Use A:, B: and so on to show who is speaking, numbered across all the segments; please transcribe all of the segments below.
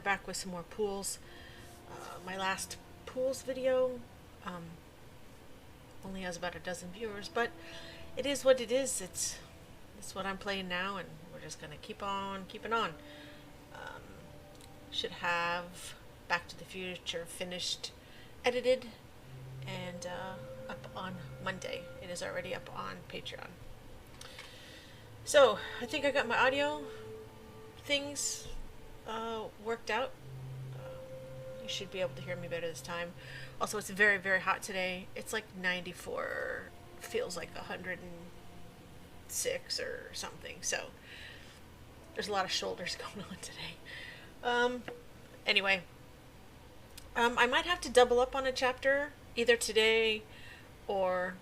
A: back with some more pools. My last pools video only has about a dozen viewers, but it is what it is. It's what I'm playing now, and we're just gonna keep on keeping on. Should have Back to the Future finished, edited, and up on Monday. It is already up on Patreon. So I think I got my audio things worked out. You should be able to hear me better this time. Also, it's very, very hot today. It's like 94, feels like 106 or something. So there's a lot of shoulders going on today. Anyway, I might have to double up on a chapter either today or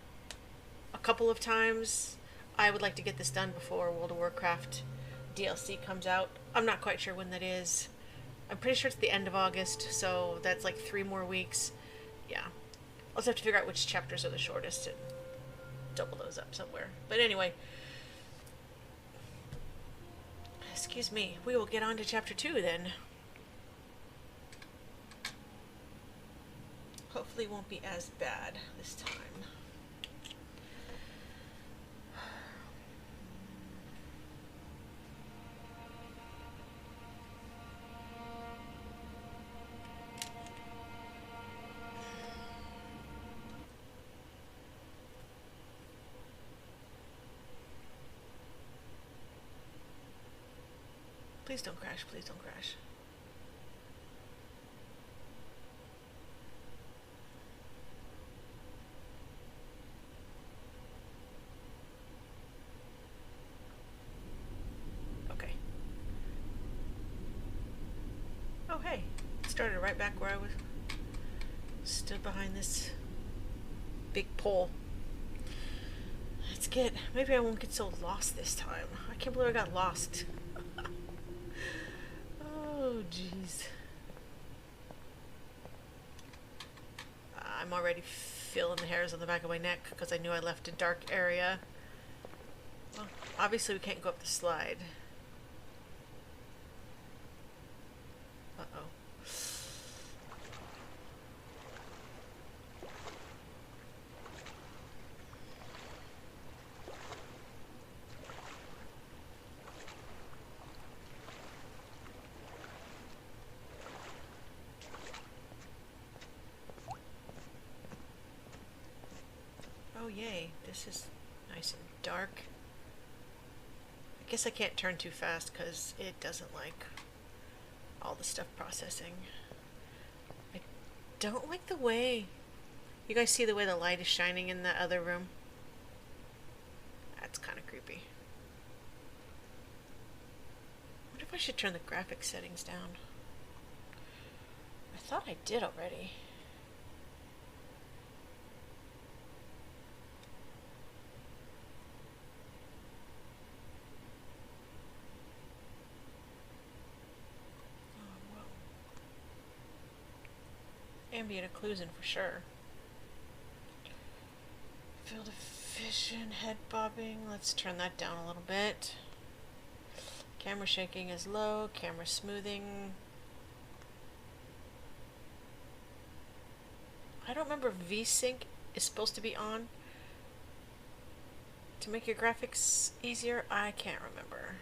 A: a couple of times. I would like to get this done before World of Warcraft DLC comes out. I'm not quite sure when that is. I'm pretty sure it's the end of August, so that's like 3 more weeks. Yeah. I'll just have to figure out which chapters are the shortest and double those up somewhere. But anyway, excuse me, we will get on to chapter 2 then. Hopefully it won't be as bad this time. Please don't crash, please don't crash. Okay. Oh hey, it started right back where I was stood behind this big pole. Let's get, maybe I won't get so lost this time. I can't believe I got lost. Oh, jeez. I'm already feeling the hairs on the back of my neck because I knew I left a dark area. Well, obviously we can't go up the slide. Uh-oh. Oh yay, this is nice and dark. I guess I can't turn too fast because it doesn't like all the stuff processing. I don't like the way... You guys see the way the light is shining in the other room? That's kind of creepy. I wonder if I should turn the graphic settings down. I thought I did already. Ambient occlusion for sure. Field of vision, head bobbing. Let's turn that down a little bit. Camera shaking is low. Camera smoothing. I don't remember if VSync is supposed to be on to make your graphics easier. I can't remember.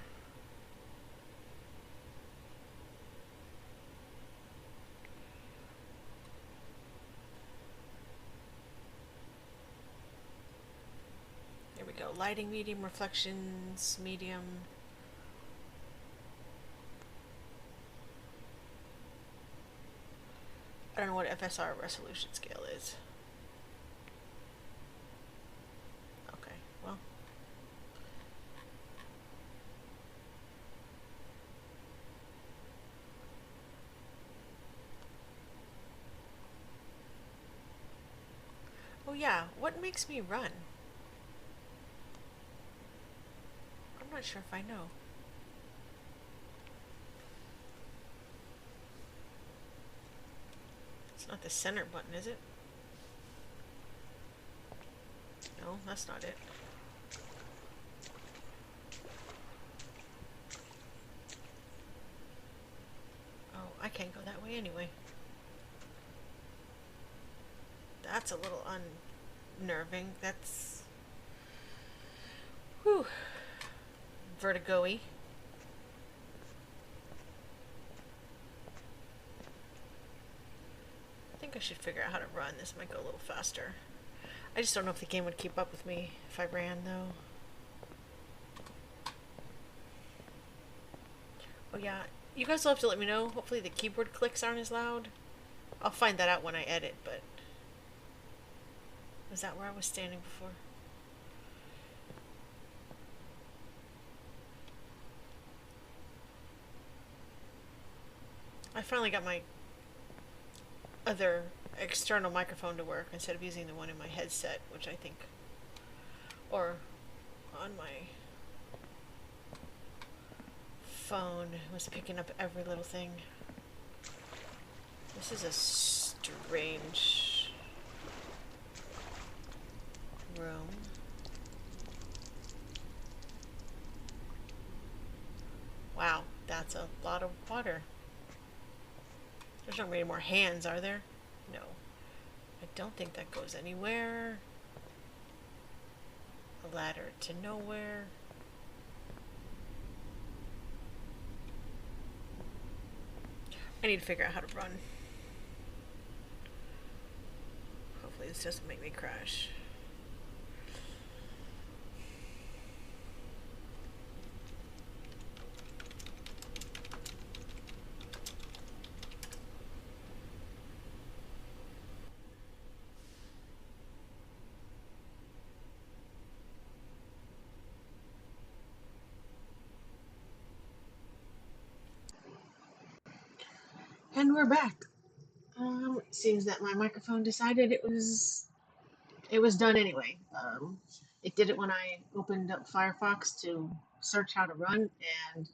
A: Go. Lighting medium, reflections medium. I don't know what FSR resolution scale is. Okay, well. Oh yeah, what makes me run? I'm not sure if I know. It's not the center button, is it? No, that's not it. anyway. That's a little unnerving. That's... Whew. Vertigo-y. I think I should figure out how to run. This might go a little faster. I just don't know if the game would keep up with me if I ran, though. Oh yeah, you guys will have to let me know. Hopefully the keyboard clicks aren't as loud. I'll find that out when I edit, but... Was that where I was standing before? I finally got my other external microphone to work instead of using the one in my headset, which I think... Or on my phone was picking up every little thing. This is a strange room. Wow, that's a lot of water. There's not many more hands, are there? No. I don't think that goes anywhere. A ladder to nowhere. I need to figure out how to run. Hopefully this doesn't make me crash. And we're back. It seems that my microphone decided it was done anyway. It did it when I opened up Firefox to search how to run, and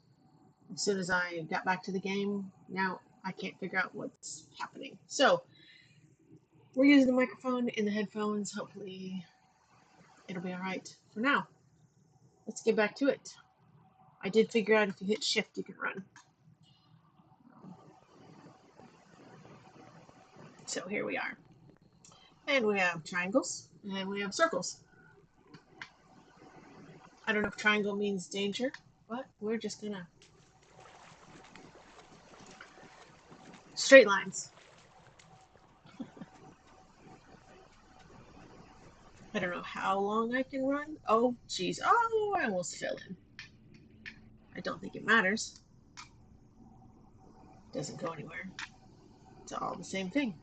A: as soon as I got back to the game, now I can't figure out what's happening. So we're using the microphone in the headphones. Hopefully it'll be alright for now. Let's get back to it. I did figure out if you hit shift you can run. So here we are. And we have triangles, and we have circles. I don't know if triangle means danger, but we're just gonna... Straight lines. I don't know how long I can run. Oh, jeez. Oh, I almost fell in. I don't think it matters. It doesn't go anywhere. It's all the same thing.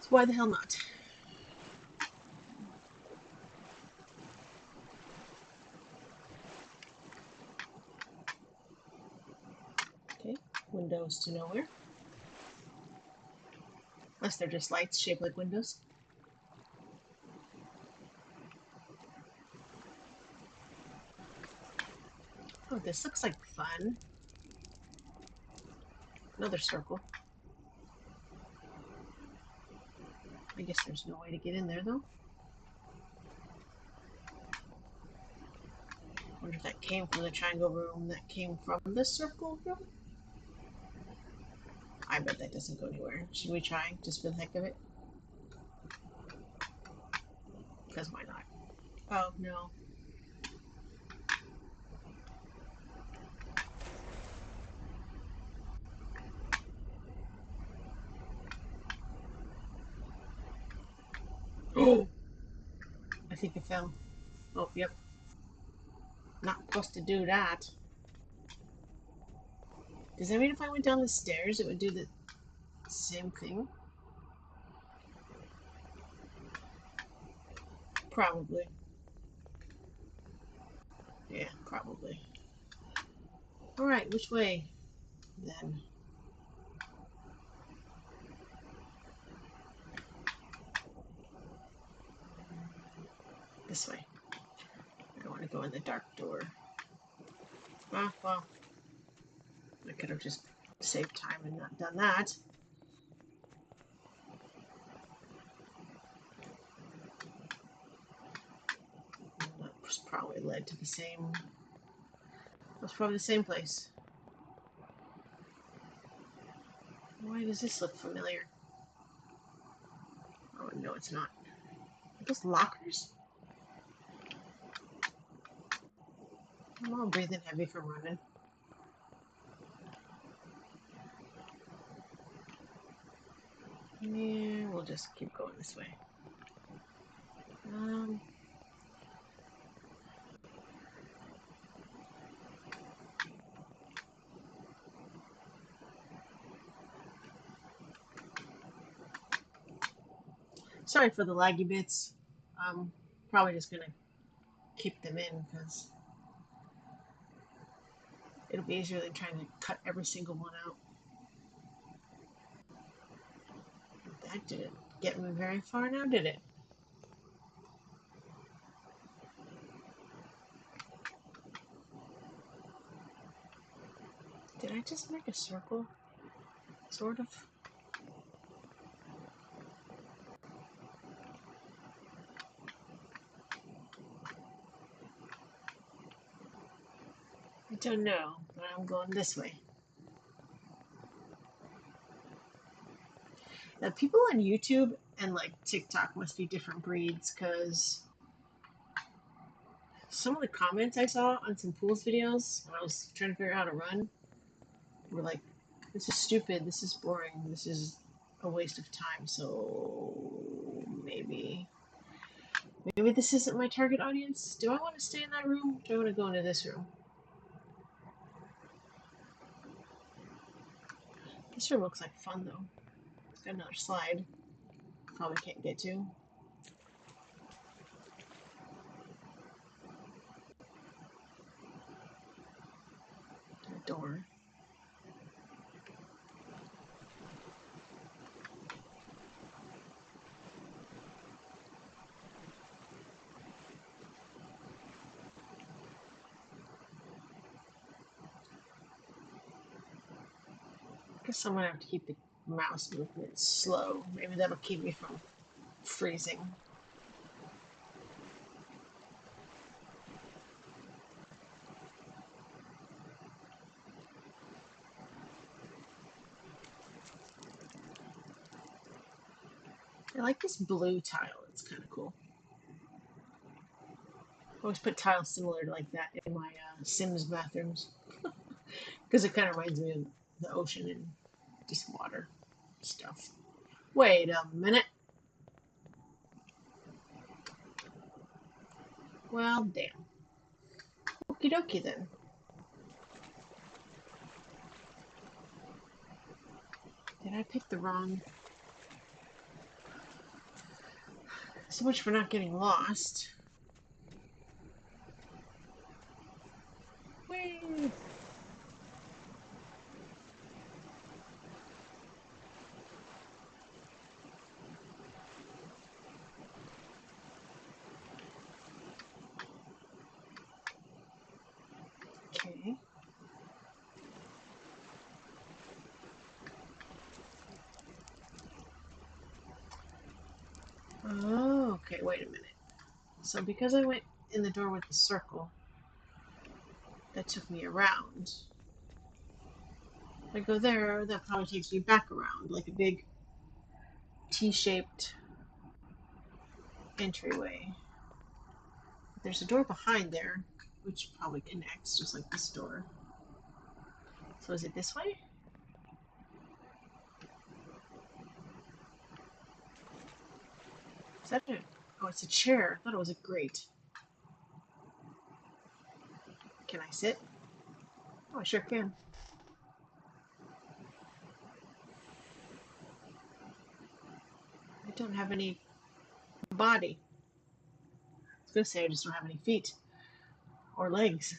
A: So why the hell not? Okay, windows to nowhere. Unless they're just lights shaped like windows. Oh, this looks like fun. Another circle. I guess there's no way to get in there, though. I wonder if that came from the triangle room that came from the circle room? I bet that doesn't go anywhere. Should we try, just for the heck of it? Because why not? Oh, no. Oh! I think it fell. Oh, yep. Not supposed to do that. Does that mean if I went down the stairs, it would do the same thing? Probably. Yeah, probably. Alright, which way then? This way. I don't want to go in the dark door. Ah, well. I could have just saved time and not done that. That was probably led to the same... That's probably the same place. Why does this look familiar? Oh, no, it's not. Are those lockers? I'm all breathing heavy from running. Yeah, we'll just keep going this way. Sorry for the laggy bits. I'm probably just gonna keep them in because it'll be easier than trying to cut every single one out. That didn't get me very far now, did it? Did I just make a circle? Sort of. I don't know, but I'm going this way. Now, people on YouTube and like TikTok must be different breeds because some of the comments I saw on some pools videos when I was trying to figure out how to run were like, this is stupid, this is boring, this is a waste of time, so maybe this isn't my target audience. Do I want to stay in that room? Do I want to go into this room? This room looks like fun though. It's got another slide. Probably can't get to. A door. I guess I'm gonna have to keep the mouse movement slow. Maybe that'll keep me from freezing. I like this blue tile. It's kind of cool. I always put tiles similar to like that in my Sims bathrooms because it kind of reminds me of the ocean and just water stuff. Wait a minute. Well, damn. Okie dokie then. Did I pick the wrong? So much for not getting lost. Whee! Okay. Oh, okay, wait a minute. So because I went in the door with the circle, that took me around. If I go there, that probably takes me back around, like a big T-shaped entryway. There's a door behind there, which probably connects, just like this door. So is it this way? Is that it? Oh, it's a chair. I thought it was a grate. Can I sit? Oh, I sure can. I don't have any body. I was gonna say I just don't have any feet or legs.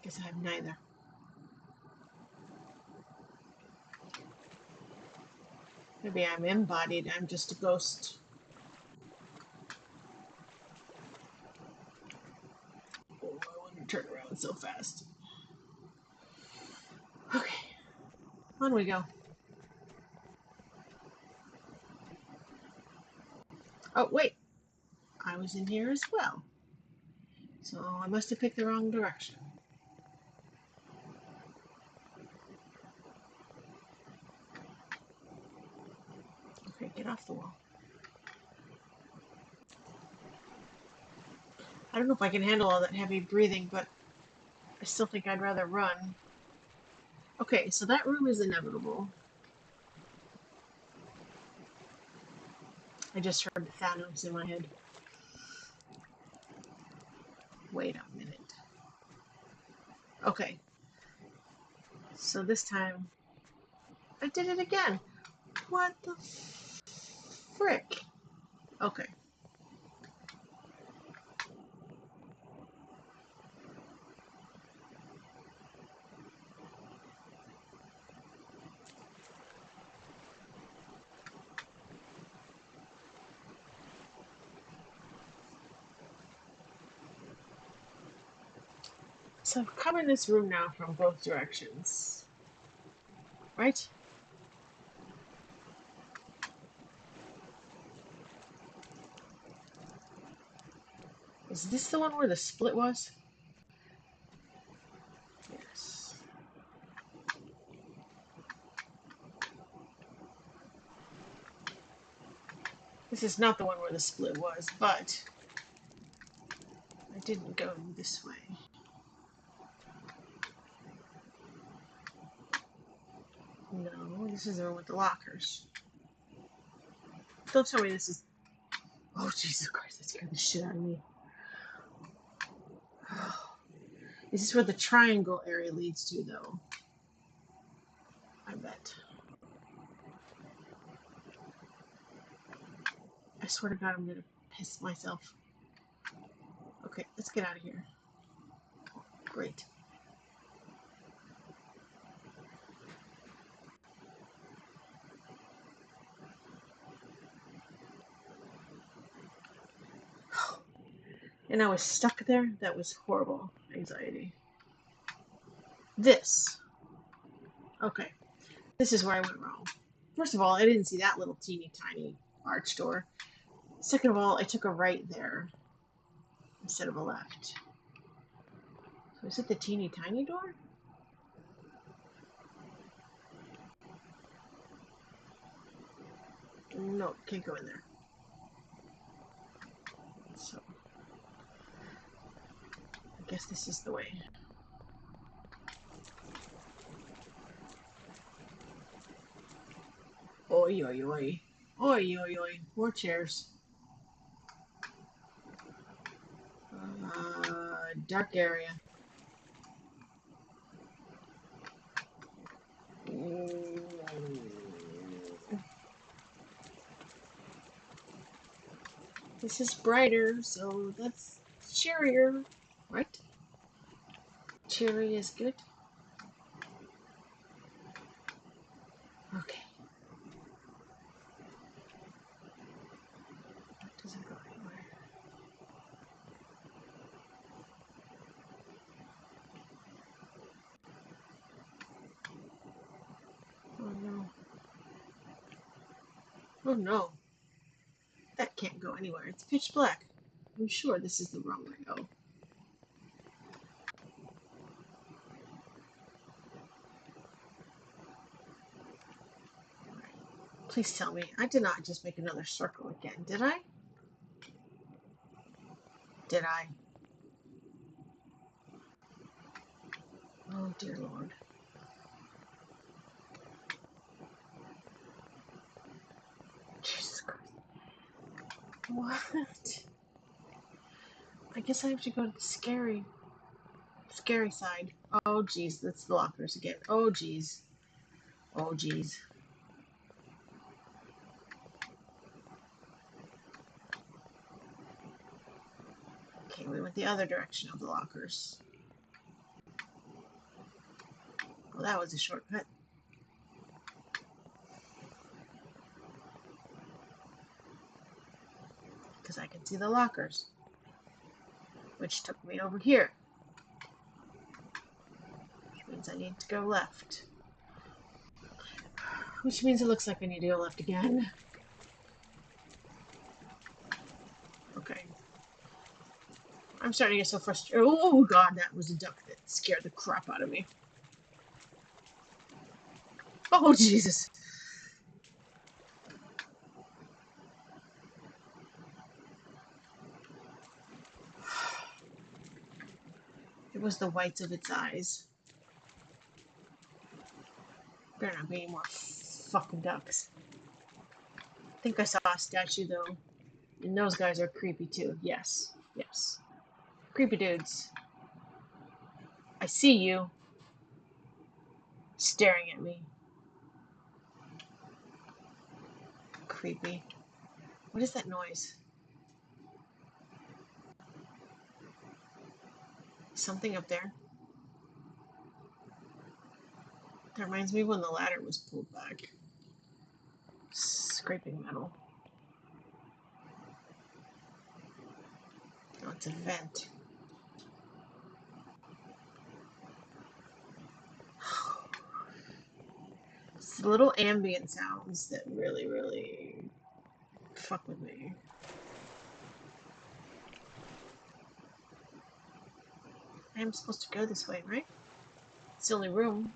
A: Guess I have neither. Maybe I'm embodied. I'm just a ghost. Oh, I wouldn't turn around so fast. Okay, on we go. Oh, wait. I was in here as well. So I must have picked the wrong direction. off the wall. I don't know if I can handle all that heavy breathing, but I still think I'd rather run. Okay, so that room is inevitable. I just heard Thanos in my head. Wait a minute. Okay. So this time, I did it again. What the frick? Okay. So I've come in this room now from both directions. Right? Is this the one where the split was? Yes. This is not the one where the split was, but I didn't go this way. No, this is the one with the lockers. Don't tell me this is... Oh, Jesus Christ, that scared the shit out of me. This is where the triangle area leads to, though. I bet. I swear to God, I'm gonna piss myself. Okay, let's get out of here. Great. And I was stuck there? That was horrible anxiety. This. Okay. This is where I went wrong. First of all, I didn't see that little teeny tiny arch door. Second of all, I took a right there instead of a left. So is it the teeny tiny door? No, can't go in there. So, I guess this is the way. Oi, oi, oi. Oi, oi, oi. More chairs. Dark area. This is brighter, so that's cheerier, right? Cheery is good. Okay. That doesn't go anywhere. Oh no. Oh no. That can't go anywhere. It's pitch black. I'm sure this is the wrong way. Oh. Please tell me. I did not just make another circle again, did I? Did I? Oh, dear Lord. Jesus Christ. What? I guess I have to go to the scary side. Oh, jeez. That's the lockers again. Oh, jeez. Oh, jeez. Okay, we went the other direction of the lockers. Well, that was a shortcut. Because I can see the lockers. Which took me over here. Which means I need to go left. Which means it looks like I need to go left again. Okay. I'm starting to get so frustrated. Oh god, that was a duck that scared the crap out of me. Oh Jesus. It was the whites of its eyes. Better not be any more fucking ducks. I think I saw a statue though. And those guys are creepy too. Yes. Yes. Creepy dudes. I see you. Staring at me. Creepy. What is that noise? Something up there. That reminds me when the ladder was pulled back. Scraping metal. Oh, it's a vent. It's the little ambient sounds that really, really fuck with me. I am supposed to go this way, right? It's the only room.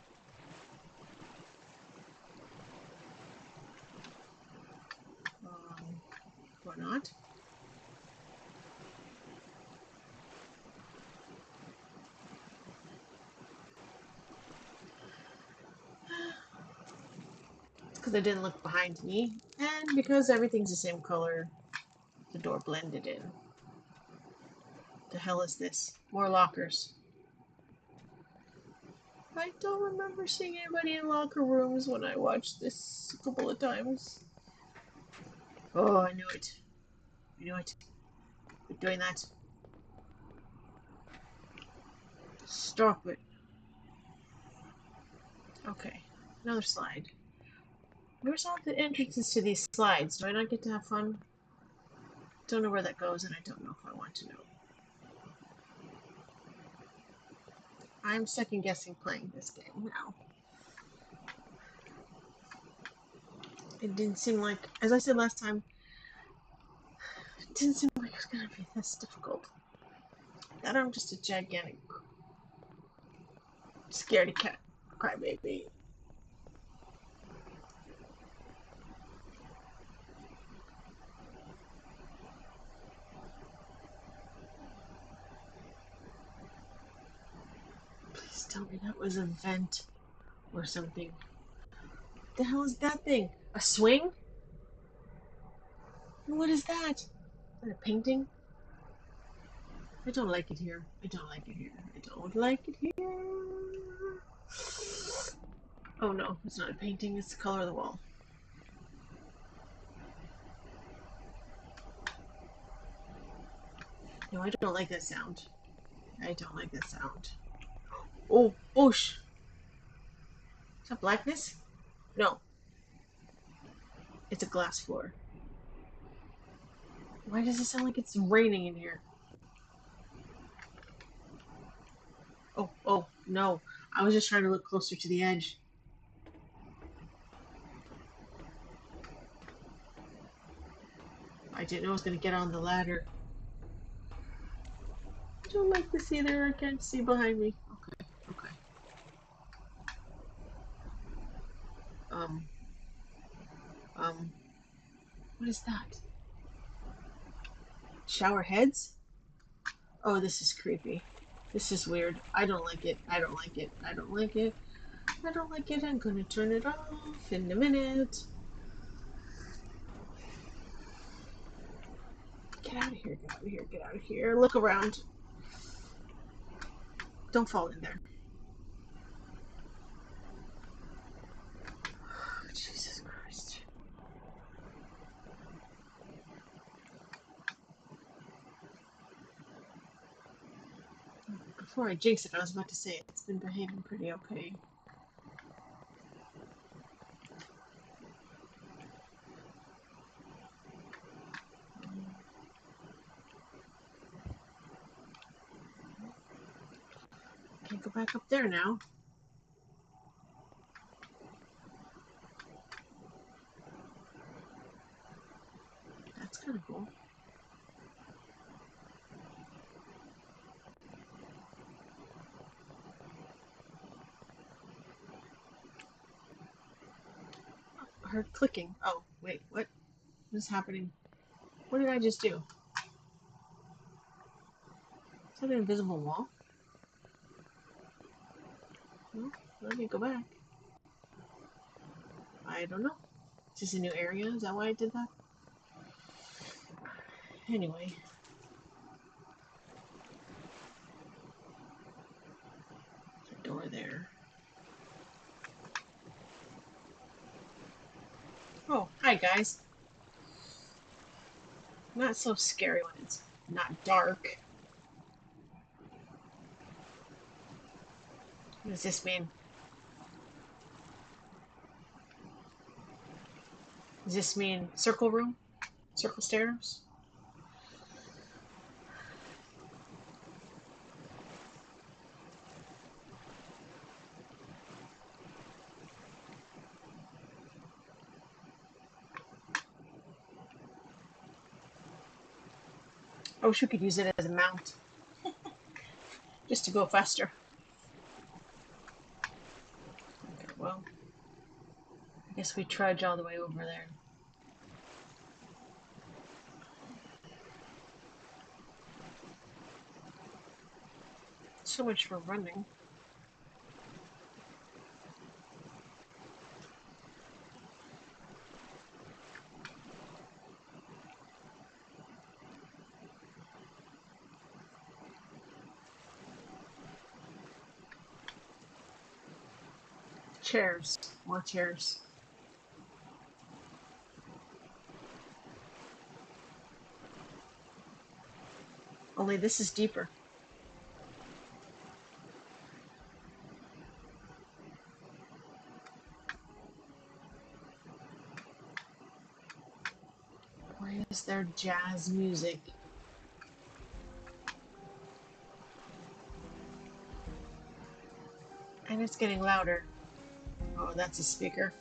A: Or not. It's because I didn't look behind me, and because everything's the same color, the door blended in. The hell is this? More lockers. I don't remember seeing anybody in locker rooms when I watched this a couple of times. Oh, I knew it. I knew it. Quit doing that. Stop it. Okay, another slide. Where's all the entrances to these slides? Do I not get to have fun? Don't know where that goes, and I don't know if I want to know. I'm second guessing playing this game now. It didn't seem like, as I said last time, it didn't seem like it was gonna be this difficult. That I'm just a gigantic scaredy cat crybaby. Please tell me that was a vent or something. What the hell is that thing? A swing? What is that? Is that a painting? I don't like it here. I don't like it here. I don't like it here. Oh no, it's not a painting, it's the color of the wall. No, I don't like that sound. I don't like that sound. Oh, bush! Is that blackness? No. It's a glass floor. Why does it sound like it's raining in here? Oh, no. I was just trying to look closer to the edge. I didn't know I was going to get on the ladder. I don't like this either. I can't see behind me. Okay. What is that? Shower heads? Oh, this is creepy. This is weird. I don't like it. I don't like it. I don't like it. I don't like it. I'm gonna turn it off in a minute. Get out of here. Get out of here. Get out of here. Look around. Don't fall in there. Oh, Jesus Christ. Before I jinx it, I was about to say it's been behaving pretty okay. Can't go back up there now. That's kind of cool. I heard clicking. Oh, wait, what? What is happening? What did I just do? Is that an invisible wall? Well, let me go back. I don't know. Is this a new area? Is that why I did that? Anyway. There's a door there. Oh, hi guys. Not so scary when it's not dark. What does this mean? Does this mean circle room? Circle stairs? I wish we could use it as a mount. Just to go faster. Okay, well, I guess we trudge all the way over there. So much for running. Chairs. More chairs. Only this is deeper. Why is there jazz music? And it's getting louder. Oh, that's a speaker.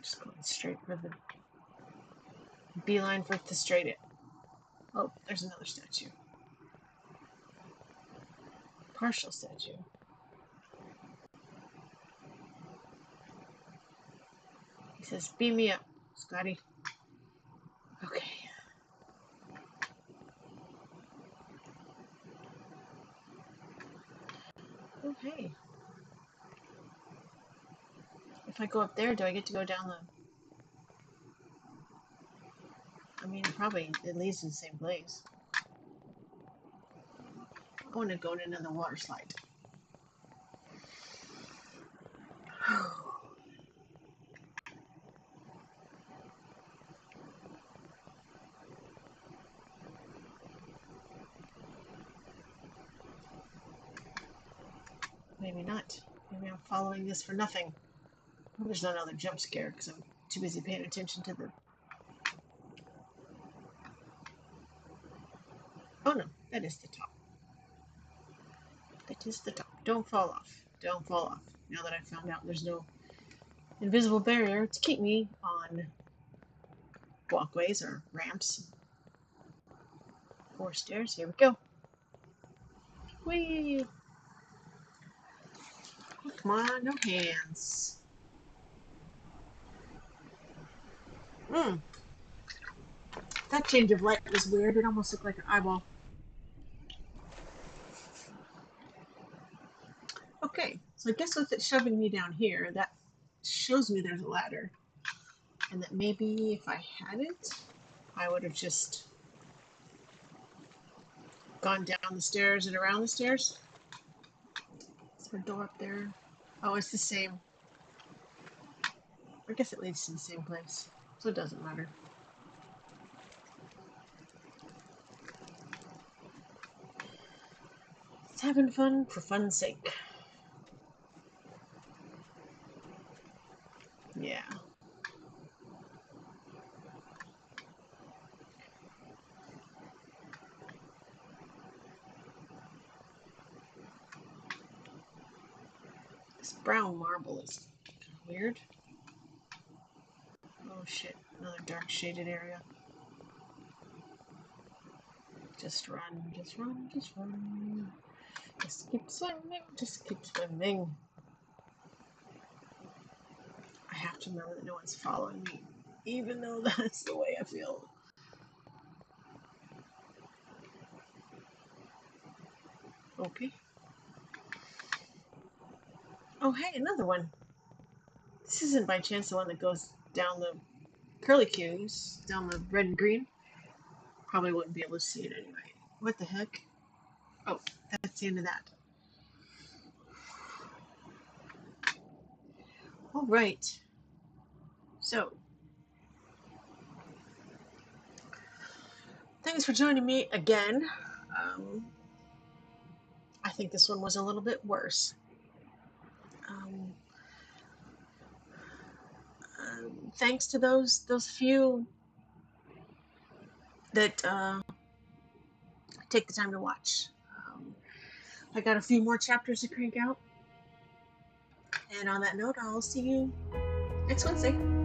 A: Just going straight for the beeline for the straight it. Oh, there's another statue. Partial statue. He says, beam me up, Scotty. Okay. Okay. If I go up there, do I get to go down the... I mean, probably it leads to the same place. I want to go to another water slide. Maybe not. Maybe I'm following this for nothing. Well, there's not another jump scare because I'm too busy paying attention to the... Oh no, that is the top. It is the top. Don't fall off. Don't fall off. Now that I found out there's no invisible barrier to keep me on walkways or ramps. 4 stairs. Here we go. Whee! Oh, come on, no hands. That change of light was weird. It almost looked like an eyeball. Okay, so I guess with it shoving me down here, that shows me there's a ladder. And that maybe if I had it, I would have just gone down the stairs and around the stairs. Is there a door up there? Oh, it's the same. I guess it leads to the same place, so it doesn't matter. It's having fun for fun's sake. Yeah. This brown marble is kind of weird. Oh shit, another dark shaded area. Just run, just run, just run. Just keep swimming, just keep swimming. I have to remember that no one's following me, even though that's the way I feel. Okay. Oh, hey, another one. This isn't by chance the one that goes down the curlicues, down the red and green. Probably wouldn't be able to see it anyway. What the heck? Oh, that's the end of that. All right. So, thanks for joining me again. Um, I think this one was a little bit worse. Um, Thanks to those few that take the time to watch. I got a few more chapters to crank out. And on that note, I'll see you next Wednesday.